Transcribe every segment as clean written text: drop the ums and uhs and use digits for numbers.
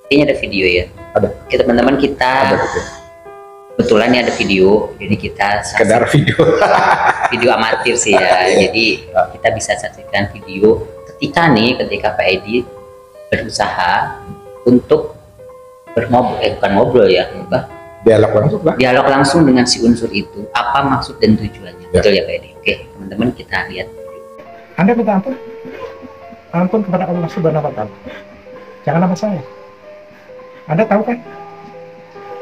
Kayaknya ada video ya. Ada. Kita teman-teman kita kebetulan nih ada video, jadi kita sekedar video amatir sih ya. Jadi kita bisa saksikan video ketika Pak Edi berusaha untuk bukan ngobrol ya, dialog langsung dengan si unsur itu. Apa maksud dan tujuannya? Ya. Betul ya Pak Edi? Oke, teman-teman kita lihat. Anda minta ampun, ampun kepada Allah Subhanahu Wa Taala. Jangan nama saya. Anda tahu kan?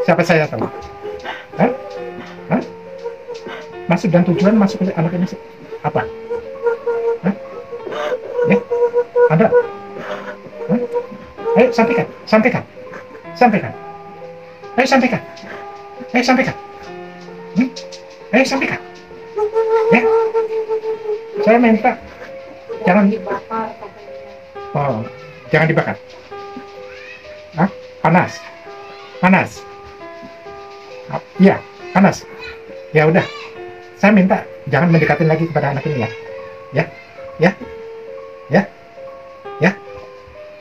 Siapa saya tahu? Hah? Hah? Maksud dan tujuan masuk ke anak ini apa? Hah? Ya? Anda? Hah? Ayo sampaikan. Ayo sampaikan. Ayo sampaikan. Ya? Saya minta jangan dibakar. Oh, jangan dibakar. Hah? Panas. Iya, panas. Ya udah. Saya minta jangan mendekatin lagi kepada anak ini ya. Ya.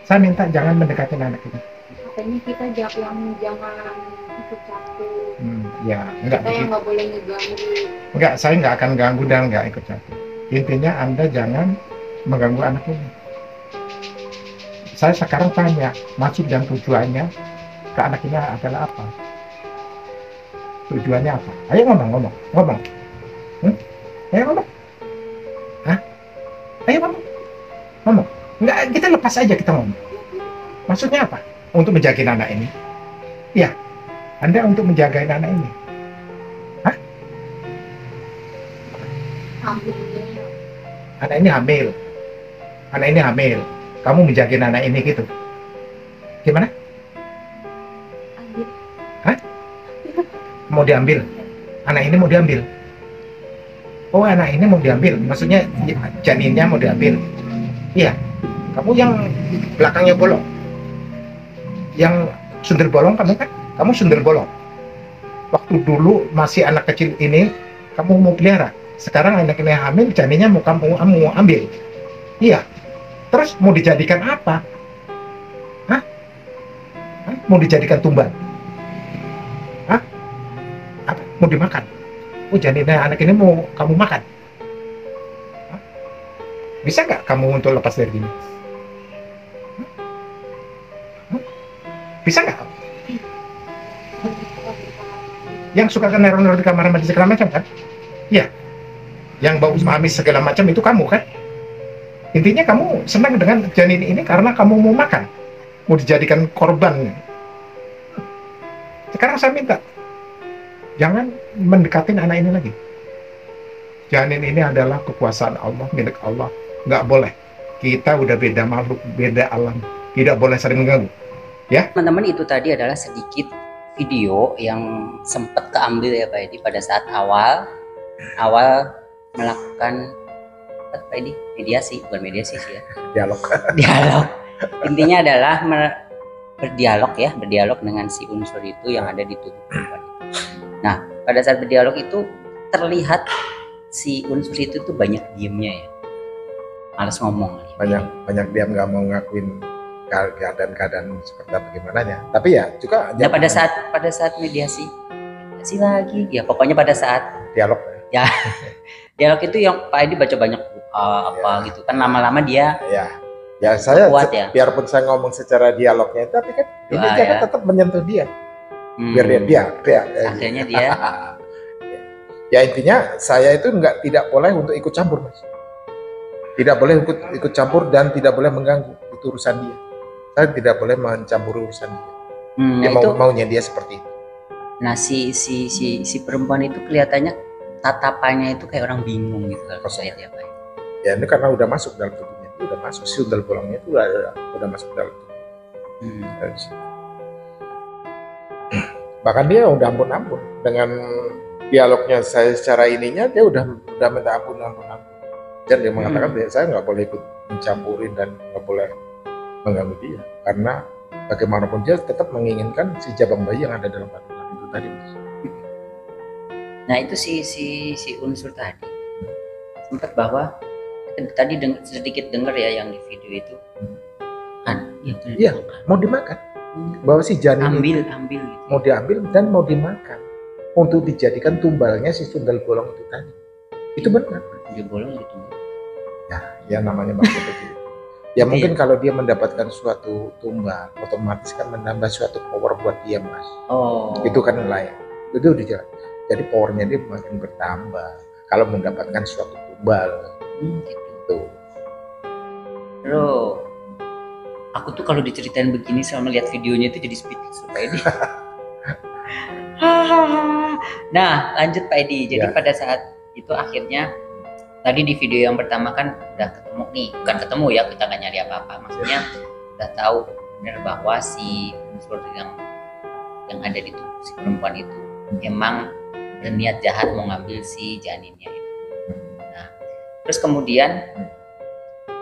Saya minta jangan mendekatin anak ini. Katanya kita jangan ikut campur. Ya, enggak. Kita yang nggak boleh ngeganggu. Enggak, saya nggak akan ganggu dan nggak ikut campur. Intinya Anda jangan mengganggu anak ini. Saya sekarang tanya, maksud dan tujuannya ke anak ini adalah apa? Tujuannya apa? Ayo ngomong. Ayo ngomong. Hah? Ayo ngomong. Enggak, kita lepas aja kita ngomong. Maksudnya apa? Untuk menjaga anak ini? Ya, Anda untuk menjaga anak ini. Hah? Anak ini hamil. Kamu menjaga anak ini gitu. Gimana? Hah? Mau diambil? Anak ini mau diambil? Oh, anak ini mau diambil. Maksudnya janinnya mau diambil. Iya. Kamu yang belakangnya bolong. Yang sundel bolong kamu kan? Kamu sundel bolong. Waktu dulu masih anak kecil ini kamu mau pelihara. Sekarang anak ini hamil, janinnya mau kamu ambil. Iya. Terus mau dijadikan apa? Hah? Mau dijadikan tumbal? Hah? Apa? Mau dimakan? Oh, janinnya anak ini mau kamu makan? Hah? Bisa nggak kamu untuk lepas dari ini? Hah? Bisa nggak? Yang suka neror di kamar mandi segala macam kan? Iya. Yang bau amis segala macam itu kamu kan? Intinya kamu senang dengan janin ini karena kamu mau makan, mau dijadikan korban. Sekarang saya minta, jangan mendekatin anak ini lagi. Janin ini adalah kekuasaan Allah, milik Allah. Nggak boleh. Kita udah beda makhluk, beda alam. Tidak boleh saling mengganggu. Ya? Teman-teman, itu tadi adalah sedikit video yang sempat keambil ya Pak Edi pada saat awal melakukan Pak Edi bukan mediasi sih ya, dialog. Intinya adalah berdialog dengan si unsur itu yang ada di tubuh perempuan. Nah, pada saat berdialog itu terlihat si unsur itu tuh banyak diemnya ya, malas ngomong, banyak diam, nggak mau ngakuin keadaan seperti bagaimananya. Tapi ya juga nah, pada saat mediasi lagi ya, pokoknya pada saat dialog dialog itu yang Pak Edi baca banyak gitu kan, lama-lama dia saya kuat ya. Biarpun saya ngomong secara dialognya, tapi kan ini jangan tetap menyentuh dia. Biar dia akhirnya dia ya intinya saya itu tidak boleh untuk ikut campur, Mas. Tidak boleh ikut campur dan tidak boleh mengganggu, itu urusan dia. Saya tidak boleh mencampur urusan dia. Dia maunya dia seperti itu. Nah, si perempuan itu kelihatannya tatapannya itu kayak orang bingung gitu kalau saya lihat Pak. Ya ini karena udah masuk dalam tubuhnya, itu udah masuk, sundel bolongnya itu udah masuk dalam tubuh. Bahkan dia udah ampun dengan dialognya saya secara ininya, dia udah minta ampun. Dan dia mengatakan saya nggak boleh ikut mencampurin dan nggak boleh mengganggu dia, karena bagaimanapun dia tetap menginginkan si jabang bayi yang ada dalam kandungan itu tadi. Nah, itu si unsur tadi sempat bahwa sedikit dengar ya yang di video itu kan, iya mau dimakan. bahwa si janin ambil itu gitu. mau diambil dan mau dimakan untuk dijadikan tumbalnya si sundel bolong itu tadi. Itu benar. Dia bolong gitu. Ya namanya manusia begitu. Ya Gitu mungkin kalau dia mendapatkan suatu tumbal, otomatis kan menambah suatu power buat dia, Mas. Oh. Itu kan layak. Itu dijelas. Jadi powernya dia makin bertambah kalau mendapatkan suatu tumbal. Gitu. Bro, aku tuh kalau diceritain begini sama lihat videonya itu jadi speechless Pak Edi. Nah, lanjut Pak Edi. Jadi pada saat itu akhirnya tadi di video yang pertama kan udah ketemu nih, bukan ketemu ya, kita nggak nyari apa-apa. Maksudnya udah tahu benar bahwa si unsur yang ada di tubuh si perempuan itu emang berniat jahat mau ngambil si janinnya itu. Nah, terus kemudian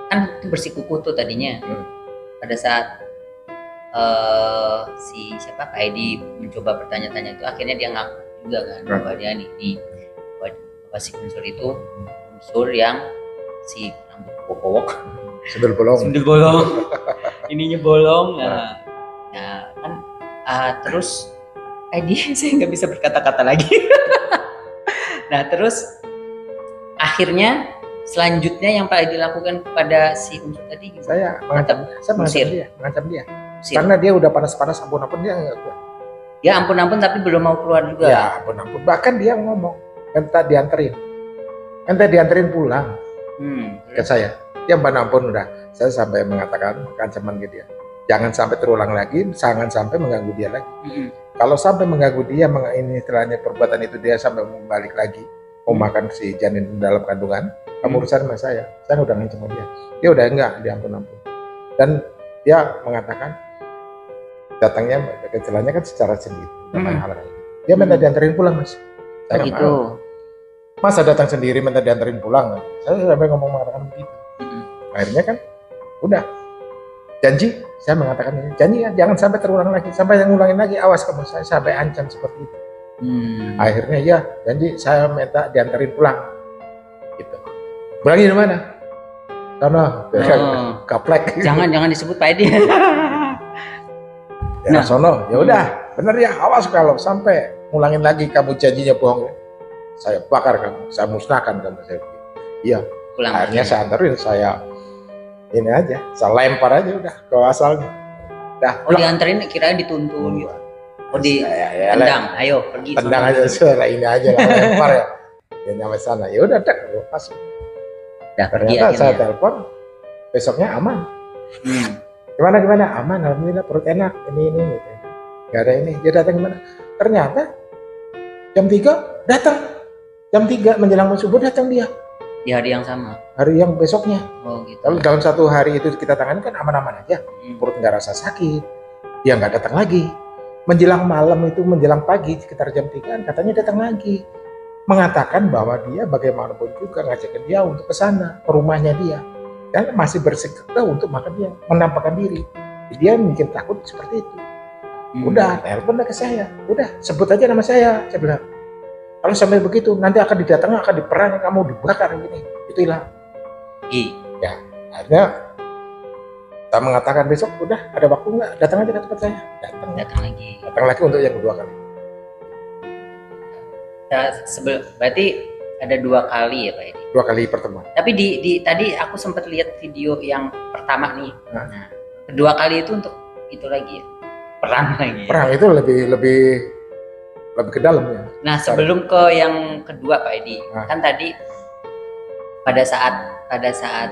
kan itu bersikukuh tuh tadinya. Pada saat si siapa Pak Edi mencoba bertanya-tanya itu, akhirnya dia ngaku juga kan bahwa dia nih bahwa si unsur itu unsur yang si rambut bokok Sundel bolong ininya bolong. Nah kan terus Edi saya nggak bisa berkata-kata lagi. Nah terus akhirnya selanjutnya yang Pak Edi lakukan kepada si unsur tadi gimana? Saya mengancam dia. Karena dia udah panas-panas, ampun-ampun dia enggak kuat. Ya ampun-ampun tapi belum mau keluar juga. Ya ampun-ampun. Bahkan dia ngomong, ente dianterin pulang ke saya. Ya ampun udah. Saya sampai mengatakan ancaman ke dia. Jangan sampai terulang lagi, jangan sampai mengganggu dia lagi. Kalau sampai mengganggu dia, ini istilahnya perbuatan itu dia sampai balik lagi mau makan si janin dalam kandungan, kamu urusan sama saya udah ngancam dia. Dia udah enggak, dia ampun-ampun. Dan dia mengatakan datangnya kecelanya kan secara sendiri. Dia minta dianterin pulang, Mas. Saya nggak mau. Masa datang sendiri minta dianterin pulang? Saya sampai mengatakan begitu. Akhirnya kan udah janji, saya mengatakan ini janji ya, jangan sampai terulang lagi, sampai yang ngulangin lagi, awas kamu, saya sampai ancam seperti itu. Akhirnya ya janji, saya minta dianterin pulang gitu. Pulangnya di mana? Karena kaplek. Jangan disebut Pak Edi. Ya sono, ya udah, bener ya, awas kalau sampai ngulangin lagi kamu janjinya bohong, saya bakar kamu, saya musnahkan kamu. Iya. Akhirnya saya anterin, saya ini aja, saya lempar aja udah ke asalnya. Dianterin kirain dituntun gitu. Tendang, ayo pergi. Tendang aja, suara ini aja lah, lempar ya. Dia nyampe sana, ya udah lepas. Ternyata saya telepon, besoknya aman. Gimana? Aman, alhamdulillah, perut enak, ini gitu. Gak ada ini, dia datang gimana? Ternyata jam 3 datang. Jam 3 menjelang subuh datang dia. Di hari yang sama? Hari yang besoknya. Oh gitu. Lalu dalam satu hari itu kita tangani kan aman-aman aja. Perut nggak rasa sakit. Dia nggak datang lagi. Menjelang malam itu, menjelang pagi sekitar jam 3 katanya datang lagi. Mengatakan bahwa dia bagaimanapun juga ngajakin dia untuk ke sana, ke rumahnya dia. Dan masih bersikeras untuk makan dia, menampakkan diri. Dia bikin takut seperti itu. Udah, telepon ke saya. Udah, sebut aja nama saya bilang. Kalau sampai begitu, nanti akan didatangi, akan diperang, kamu dibakar gini. Itu hilang. Ya, akhirnya kita mengatakan besok, udah ada waktu nggak? Datang aja ke tempat saya. Datang lagi untuk yang kedua kali. Berarti ada 2 kali ya Pak Edi? 2 kali pertemuan. Tapi di tadi aku sempat lihat video yang pertama nih. Nah, kedua kali itu untuk itu lagi ya? Perang lagi. Perang itu lebih ke dalam ya. Nah sebelum ke yang kedua Pak Edi, kan tadi pada saat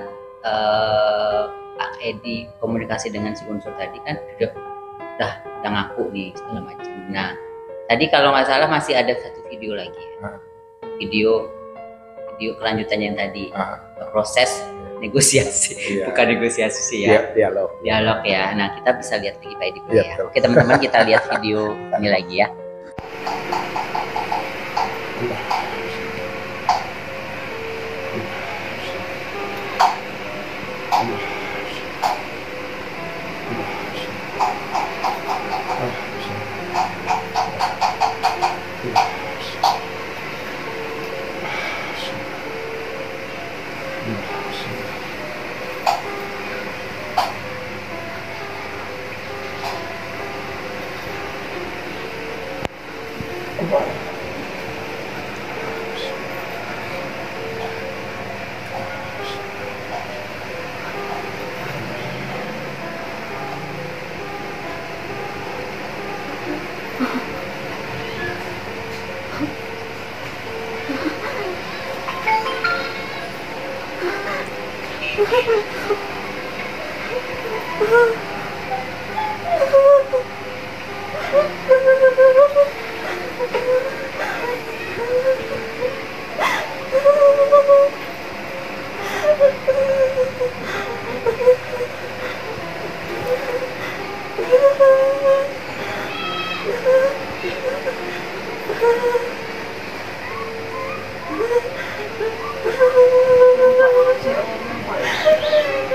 Pak Edi komunikasi dengan si unsur tadi kan udah ngaku nih segala macam. Nah tadi kalau nggak salah masih ada satu video lagi ya. Video kelanjutannya yang tadi proses negosiasi, bukan negosiasi sih ya, dialog ya. Nah kita bisa lihat lagi Pak Edi ya. Oke teman-teman, kita lihat video ini lagi ya.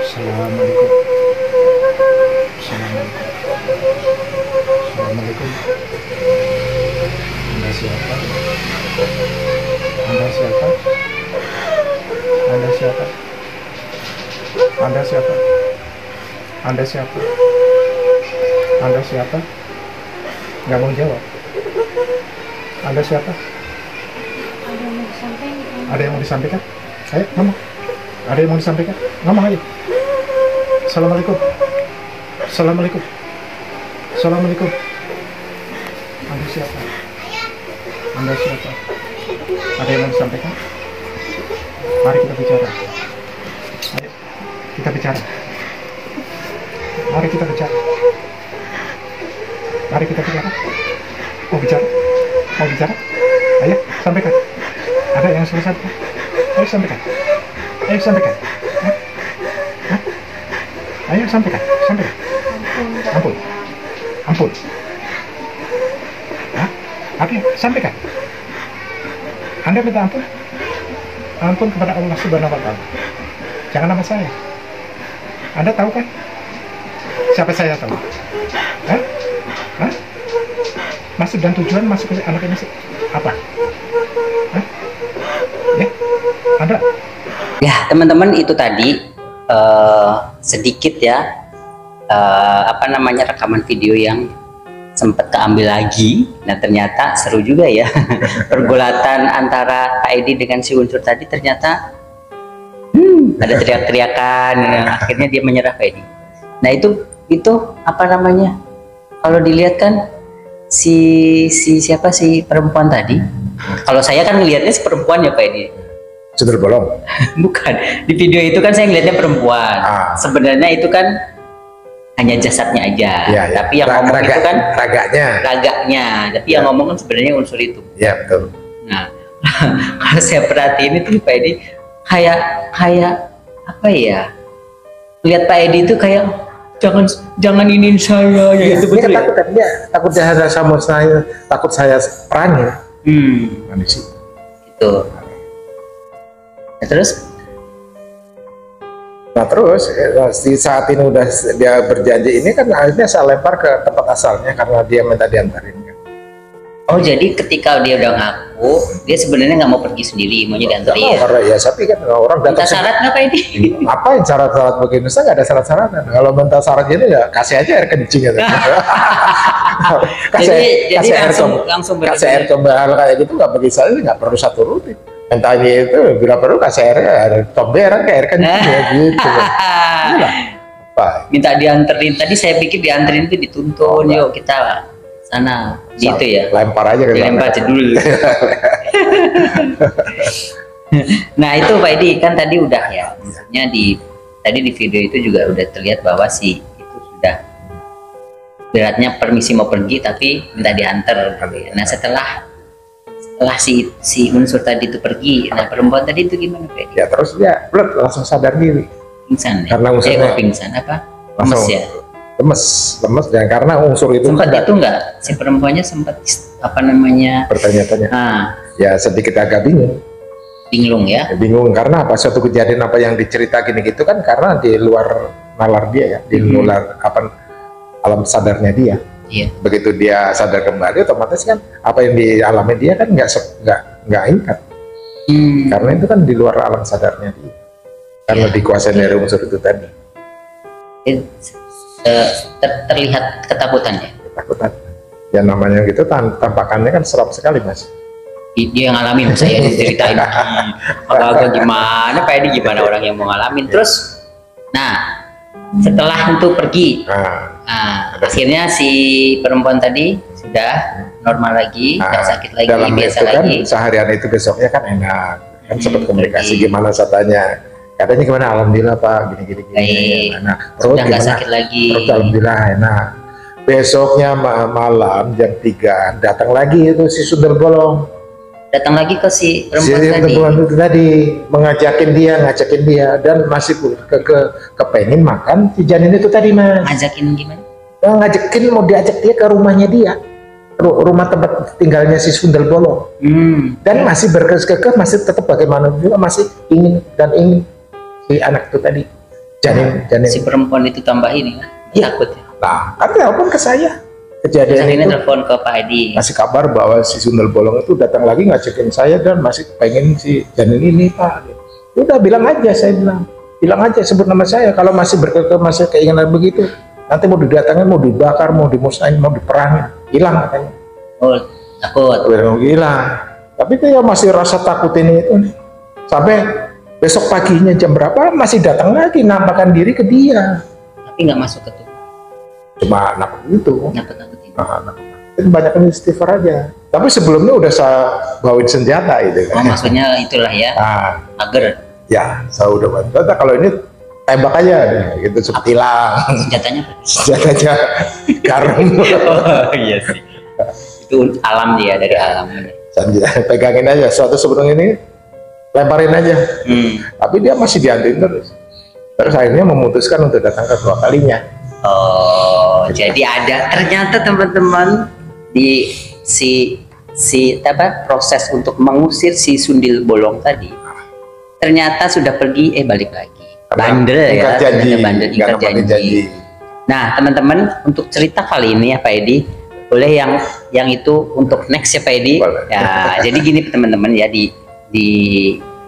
Assalamualaikum. Assalamualaikum. Anda siapa? Anda siapa? Anda siapa? Anda siapa? Anda siapa? Anda siapa? Nggak mau jawab. Anda siapa? Ada yang mau disampaikan? Ayo, ngomong. Ada yang mau disampaikan? Ngomong aja. Assalamualaikum. Assalamualaikum. Assalamualaikum. Anda siapa? Anda siapa? Ada yang mau disampaikan? Mari kita bicara. Ayo, kita bicara. Mari kita bicara. Mari kita bicara. Mau bicara? Mau bicara? Ayo, sampaikan. Ada yang selesai? Ayo sampaikan. Ayo sampaikan. Hah? Hah? Ayo sampaikan. Sampaikan. Ampun. Ampun. Hah? Oke, sampaikan. Anda minta ampun? Ampun kepada Allah Subhanahu wa Ta'ala. Jangan nama saya. Anda tahu kan? Siapa saya tahu? Hah? Hah? Maksud dan tujuan masuk ke anak ini apa? Hah? Ya? Anda? Ya, teman-teman, itu tadi sedikit ya apa namanya rekaman video yang sempat keambil lagi. Nah, ternyata seru juga ya. Pergulatan antara Pak Edi dengan si unsur tadi ternyata ada teriak-teriakan. Akhirnya dia menyerah, Pak Edi. Nah, itu apa namanya? Kalau dilihat kan siapa si perempuan tadi? Kalau saya kan ngelihatnya si perempuan ya, Pak Edi. Sundel bolong. Bukan. Di video itu kan saya ngelihatnya perempuan. Sebenarnya itu kan hanya jasadnya aja. Ya, ya. Tapi yang ngomong itu kan raganya. Tapi yang ngomong kan sebenarnya unsur itu. Ya, betul. Nah, kalau saya perhatiin itu Pak Edi kayak apa ya? Lihat Pak Edi itu kayak jangan iniin saya ya, itu betul ya. Takut dia ada sama saya, takut saya perangi. Manusia. Gitu. Nah, terus di saat ini udah dia berjanji ini kan akhirnya saya lempar ke tempat asalnya karena dia minta diantarin kan. Oh, jadi ketika dia udah ngaku dia sebenarnya nggak mau pergi sendiri, maunya diantarin ya? Karena ya tapi kan orang minta syarat nggak Pak Edi? Ngapain syarat-syarat begini? Saya nggak ada syarat-syarat. Kalau minta syarat gitu ya kasih aja air kencing ya. Jadi langsung kasih air kembali kayak gitu nggak bagi saya nggak perlu satu rutin. Entahnya itu bila perlu kasih air tomberan kayak air kencing ya gitu. Minta dianterin, tadi saya pikir dianterin itu dituntun, yuk kita sana gitu ya. Lempar aja dilempar aja dulu. Nah, itu Pak Edi kan tadi udah ya, maksudnya tadi di video itu juga udah terlihat bahwa si itu sudah beratnya permisi mau pergi tapi minta diantar. Nah, setelah si unsur tadi itu pergi, nah perempuan tadi itu gimana Pak Edi? Ya terus dia langsung sadar diri. Pingsan ya? Karena unsurnya pingsan apa? Lemes ya? Lemes dan karena unsur itu sempat itu enggak si perempuannya sempat apa namanya bertanya-tanya. Ya sedikit agak bingung ya. Bingung karena apa suatu kejadian apa yang dicerita gini gitu kan karena di luar nalar dia ya, di luar alam sadarnya dia. Iya. Begitu dia sadar kembali otomatis kan apa yang dialami dia kan nggak ingat. Karena itu kan di luar alam sadarnya dia. Karena dikuasai dari unsur itu tadi. Terlihat ketakutannya. Ketakutan. Ya namanya gitu tampakannya kan seram sekali Mas. Dia yang ngalamin, saya diceritain agak gimana Pak Edi, gimana orang yang mau ngalamin. Terus nah setelah itu pergi, akhirnya si perempuan tadi sudah normal lagi, tidak sakit lagi, biasa lagi. Kan, seharian itu besoknya kan enak, kan sempat komunikasi gimana saya tanya, Katanya gimana? Alhamdulillah Pak, gini. Baik. Nah, Sudah nggak sakit lagi. Perut alhamdulillah enak. Besoknya malam jam 3 datang lagi itu si sundel bolong. Datang lagi ke si perempuan tadi. Perempuan itu tadi ngajakin dia dan masih kepengen makan si janin itu tadi Mas. Ngajakin gimana? Ngajakin mau diajak dia ke rumahnya dia, rumah tempat tinggalnya si sundel bolong. Dan masih berkekeh masih tetap bagaimana juga masih ingin si anak itu tadi janin. Si perempuan itu tambah ini kan? Iya. Takut ya? Nah, kan telepon ke saya. Terus Kejadian akhirnya itu telepon ke Pak Edi. kasih kabar bahwa si sundel bolong itu datang lagi ngajakin saya dan masih pengen si janin ini Pak. Udah bilang aja, saya bilang aja sebut nama saya. Kalau masih berkekeh masih keinginan begitu, nanti mau didatangin, mau dibakar, mau dimusnahin, mau diperangin, hilang katanya. Oh, takut. Hilang. Tapi dia masih rasa takut ini itu nih. Sampai besok paginya jam berapa masih datang lagi nampakkan diri ke dia. Tapi nggak masuk ke tubuh. Cuma nakut itu. Nakut-nakutin. Itu banyak istighfar aja. Tapi sebelumnya udah saya bawain senjata itu Oh, kan. maksudnya itulah ya. Agar Ya, saya udah bantu. Kalau ini tembak aja deh, gitu cepet hilang. senjatanya. Senjatanya garam. Oh iya sih. Itu alam dia dari alam. Pegangin aja. Suatu sebelum ini lemparin aja. Tapi dia masih diantuin terus. Terus akhirnya memutuskan untuk datang kedua kalinya. Oh, jadi ada ternyata teman-teman di proses untuk mengusir si sundel bolong tadi. Ternyata sudah pergi balik lagi. Bandel ya, ternyata bandel ingkar janji. Nah, teman-teman untuk cerita kali ini ya Pak Edi, boleh yang itu untuk next ya Pak Edi. Ya, jadi gini teman-teman ya di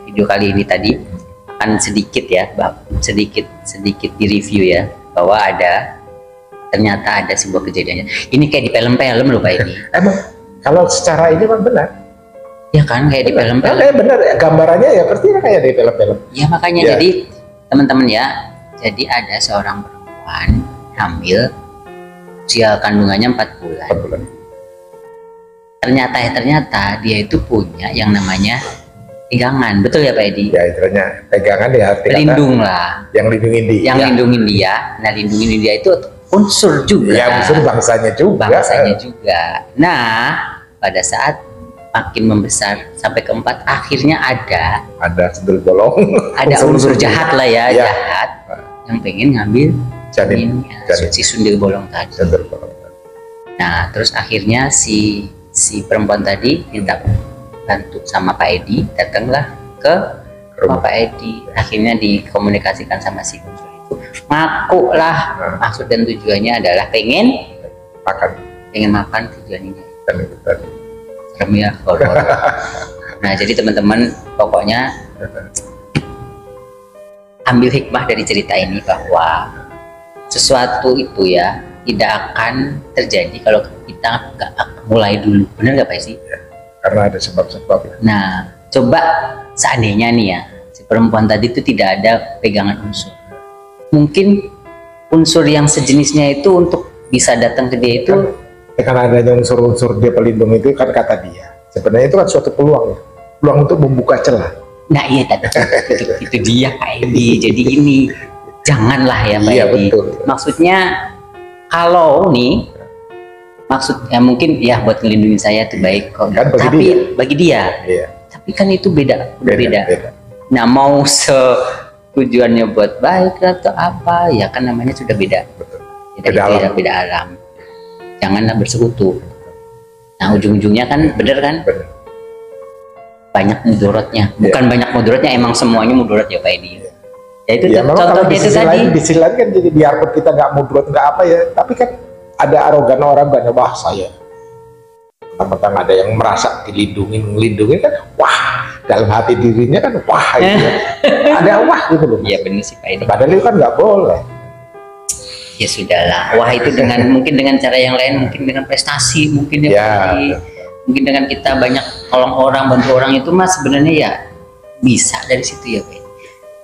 video kali ini tadi akan sedikit di review ya bahwa ternyata ada sebuah kejadiannya. Ini kayak di film-film loh Pak Edi. Emang kalau secara ini memang benar. Ya kan kayak di film-film. Benar ya, gambarannya ya pasti kayak di film-film. Ya makanya jadi teman-teman ya, jadi ada seorang perempuan hamil, usia kandungannya 4 bulan. Ternyata dia itu punya yang namanya pegangan, betul ya Pak Edi? Ya istilahnya pegangan ya. Pelindung lah. Yang lindungin dia. Yang lindungin dia. Nah lindungin dia itu unsur juga. Ya unsur bangsanya juga. Nah pada saat makin membesar sampai keempat akhirnya ada sundel bolong. Ada unsur jahat lah ya, jahat yang pengen ngambil janinnya si sundel bolong tadi. Nah terus akhirnya si perempuan tadi minta bantu sama Pak Edi, datanglah ke rumah Pak Edi. Akhirnya dikomunikasikan sama si unsur itu, ngaku lah. Maksud dan tujuannya adalah pengen makan si janinnya. Serem ya, horor. Nah jadi teman-teman pokoknya ambil hikmah dari cerita ini bahwa sesuatu itu ya tidak akan terjadi kalau kita nggak mulai dulu. Bener nggak Pak sih? Karena ada sebab-sebab. Nah, coba seandainya nih ya, si perempuan tadi itu tidak ada pegangan unsur. Mungkin unsur yang sejenisnya itu untuk bisa datang ke dia itu karena adanya unsur-unsur dia pelindung itu kan kata dia. Sebenarnya itu kan suatu peluang untuk membuka celah. Nah iya tadi itu dia Pak Edi. Jadi ini janganlah ya Pak Edi. Betul. Maksudnya kalau nih maksudnya mungkin ya buat ngelindungin saya itu baik kok. Kan bagi dia. Tapi kan itu beda. Nah mau tujuannya buat baik atau apa ya kan namanya sudah beda. Beda alam. Janganlah bersekutu. Nah ujung-ujungnya kan bener kan? Banyak mudorotnya. Bukan banyak mudorotnya, emang semuanya mudorot ya Pak Edi. Ya itu contohnya itu tadi. Di sisi lain kan jadi biarpun kita nggak mudorot nggak apa ya, tapi kan ada arogan orang wah saya tentang ada yang merasa ngelindungi kan wah dalam hati dirinya kan wah gitu. Ada wah gitu loh. Iya benar sih Pak Edi. Padahal itu kan nggak boleh. Ya sudahlah, wah itu mungkin dengan cara yang lain, mungkin dengan prestasi, mungkin mungkin dengan kita banyak tolong orang, bantu orang itu mas sebenarnya ya bisa dari situ ya Pak.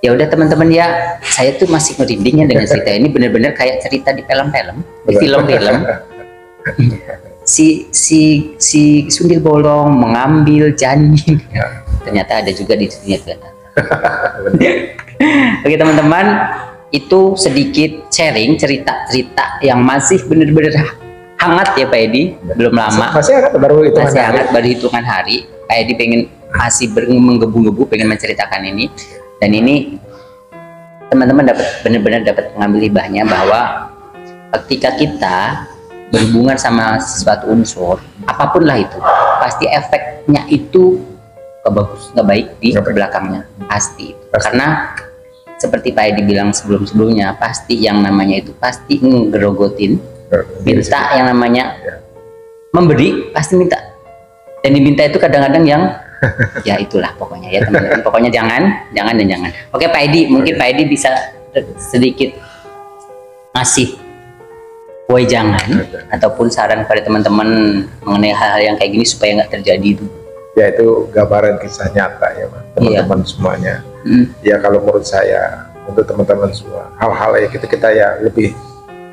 Ya udah teman-teman ya, saya tuh masih merindingnya dengan cerita ini, bener-bener kayak cerita di film-film, di film-film. si sundel bolong mengambil janin, ternyata ada juga di dunia. Oke teman-teman, itu sedikit sharing cerita-cerita yang masih benar-benar hangat ya Pak Edi, belum lama. Masih hangat, baru hitungan Masih hari. hangat, baru hitungan hari. Pak Edi pengen masih menggebu-gebu pengen menceritakan ini, dan ini teman-teman benar-benar dapat mengambil hibahnya bahwa ketika kita berhubungan sama sesuatu unsur, apapun lah itu, pasti efeknya itu nggak baik di belakangnya, pasti. Karena seperti Pak Edi bilang sebelum-sebelumnya, pasti yang namanya itu pasti ngerogotin, minta yang namanya memberi, pasti minta, dan diminta itu kadang-kadang yang ya itulah pokoknya ya teman-teman. Pokoknya jangan dan jangan. Oke Pak Edi, mungkin Pak Edi bisa sedikit ngasih jangan ataupun saran kepada teman-teman mengenai hal-hal yang kayak gini supaya nggak terjadi itu. Ya itu gambaran kisah nyata ya Mas, teman-teman semuanya. Ya kalau menurut saya, untuk teman-teman semua, hal-hal ya kita ya lebih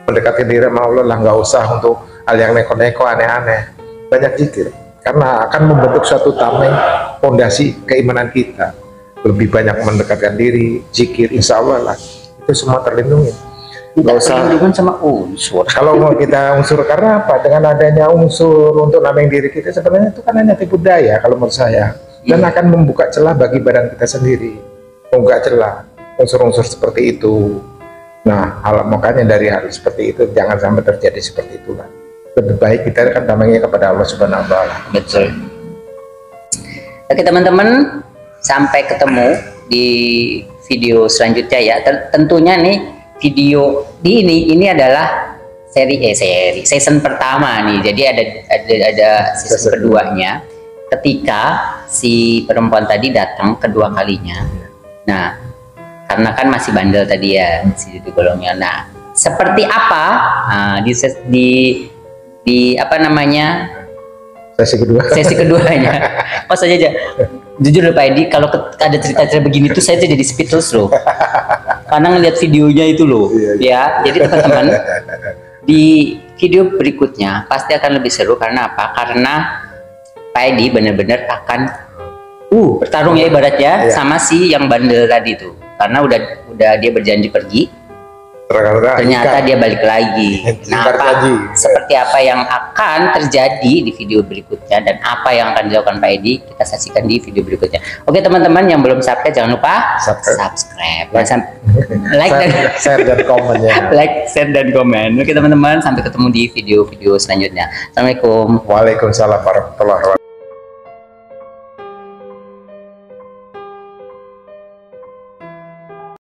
mendekatkan diri sama Allah lah, nggak usah untuk hal yang neko-neko aneh-aneh. Banyak zikir, karena akan membentuk suatu tameng fondasi keimanan kita. Lebih banyak mendekatkan diri, zikir, insya Allah lah itu semua terlindungi. Nggak usah perlindungan sama unsur. Kalau mau kita unsur, karena apa? Dengan adanya unsur untuk nameng diri kita, sebenarnya itu kan hanya tipu daya kalau menurut saya, dan akan membuka celah bagi badan kita sendiri, membuka celah unsur-unsur seperti itu. Nah, makanya dari hal seperti itu jangan sampai terjadi seperti itulah. Lebih baik kita kan namanya kepada Allah Subhanahu wa Ta'ala. Betul. Oke teman-teman, sampai ketemu di video selanjutnya ya. Tentunya nih video ini adalah season pertama nih. Jadi ada season keduanya ketika si perempuan tadi datang kedua kalinya. Nah, karena kan masih bandel tadi ya si golongnya. Nah, seperti apa di apa namanya sesi keduanya? Pas aja jujur loh Pak Edi, kalau ada cerita-cerita begini tuh saya jadi speechless loh. Karena ngeliat videonya itu loh, ya. Jadi teman-teman, di video berikutnya pasti akan lebih seru. Karena apa? Karena Pak Edi benar-benar akan bertarung ya ibaratnya sama si yang bandel tadi tuh. Karena udah dia berjanji pergi, ternyata dia balik lagi. Nah, seperti apa yang akan terjadi di video berikutnya dan apa yang akan dilakukan Pak Edi, kita saksikan di video berikutnya. Oke teman-teman yang belum subscribe, jangan lupa subscribe, like dan share dan komen ya. Like, share dan komen. Oke teman-teman, sampai ketemu di video-video selanjutnya. Assalamualaikum. Waalaikumsalam warahmatullahi wabarakatuh.